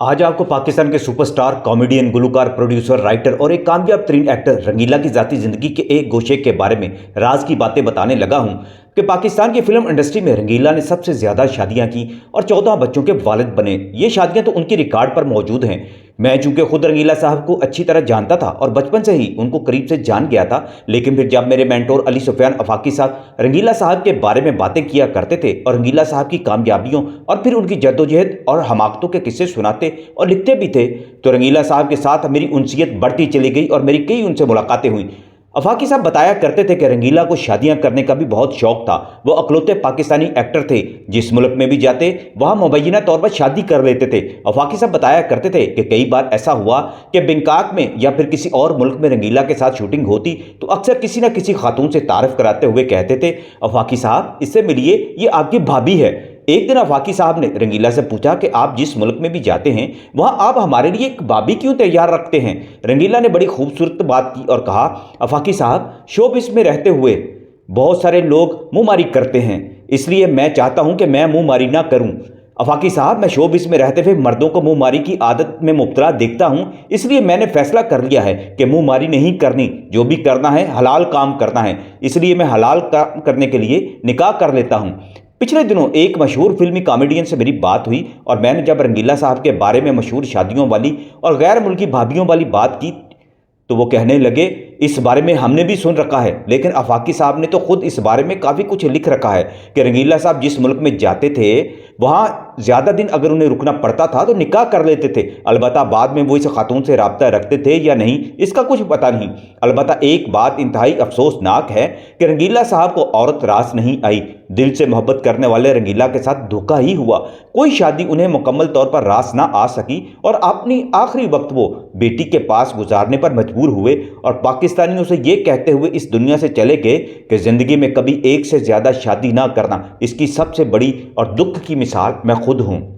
आज आपको पाकिस्तान के सुपरस्टार कॉमेडियन, गुलकार, प्रोड्यूसर, राइटर और एक कामयाब तरीन एक्टर रंगीला की ज़ाती ज़िंदगी के एक गोशे के बारे में राज की बातें बताने लगा हूं कि पाकिस्तान की फिल्म इंडस्ट्री में रंगीला ने सबसे ज़्यादा शादियां की और 14 बच्चों के वालिद बने। ये शादियां तो उनकी रिकॉर्ड पर मौजूद हैं। मैं चूंकि खुद रंगीला साहब को अच्छी तरह जानता था और बचपन से ही उनको करीब से जान गया था, लेकिन फिर जब मेरे मेंटोर अली सुफियान अफाकी साहब रंगीला साहब के बारे में बातें किया करते थे और रंगीला साहब की कामयाबियों और फिर उनकी जद्दोजहद और हमाकतों के किस्से सुनाते और लिखते भी थे, तो रंगीला साहब के साथ मेरी उनसियत बढ़ती चली गई और मेरी कई उनसे मुलाकातें हुई। अफाकी साहब बताया करते थे कि रंगीला को शादियां करने का भी बहुत शौक था। वो अकलौते पाकिस्तानी एक्टर थे, जिस मुल्क में भी जाते वहां मुबैना तौर पर शादी कर लेते थे। अफाकी साहब बताया करते थे कि कई बार ऐसा हुआ कि बैंकॉक में या फिर किसी और मुल्क में रंगीला के साथ शूटिंग होती तो अक्सर किसी न किसी खातून से तारीफ कराते हुए कहते थे, अफाकी साहब इससे मिलिए, ये आपकी भाभी है। एक दिन अफाकी साहब ने रंगीला से पूछा कि आप जिस मुल्क में भी जाते हैं वहां आप हमारे लिए एक भाभी क्यों तैयार रखते हैं। रंगीला ने बड़ी खूबसूरत बात की और कहा, अफाकी साहब शोबिस में रहते हुए बहुत सारे लोग मुंहमारी करते हैं, इसलिए मैं चाहता हूं कि मैं मुंहमारी ना करूं। अफाकी साहब मैं शोबिस में रहते हुए मर्दों को मुंहमारी की आदत में मुब्तला देखता हूं, इसलिए मैंने फैसला कर लिया है कि मुंहमारी नहीं करनी, जो भी करना है हलाल काम करना है, इसलिए मैं हलाल काम करने के लिए निकाह कर लेता हूं। पिछले दिनों एक मशहूर फिल्मी कॉमेडियन से मेरी बात हुई और मैंने जब रंगीला साहब के बारे में मशहूर शादियों वाली और गैर मुल्की भाभियों वाली बात की तो वो कहने लगे, इस बारे में हमने भी सुन रखा है, लेकिन अफाकी साहब ने तो खुद इस बारे में काफ़ी कुछ लिख रखा है कि रंगीला साहब जिस मुल्क में जाते थे वहाँ ज़्यादा दिन अगर उन्हें रुकना पड़ता था तो निकाह कर लेते थे। अलबत्ता बाद में वो इस खातून से राब्ता रखते थे या नहीं इसका कुछ पता नहीं। अलबत्ता एक बात इंतहाई अफसोसनाक है कि रंगीला साहब को औरत रास नहीं आई। दिल से मोहब्बत करने वाले रंगीला के साथ धोखा ही हुआ। कोई शादी उन्हें मुकम्मल तौर पर रास ना आ सकी और अपनी आखिरी वक्त वो बेटी के पास गुजारने पर मजबूर हुए और पाकिस्तानियों से ये कहते हुए इस दुनिया से चले गए कि ज़िंदगी में कभी एक से ज़्यादा शादी ना करना इसकी सबसे बड़ी और दुख की मिसाल मैं खुद हूँ।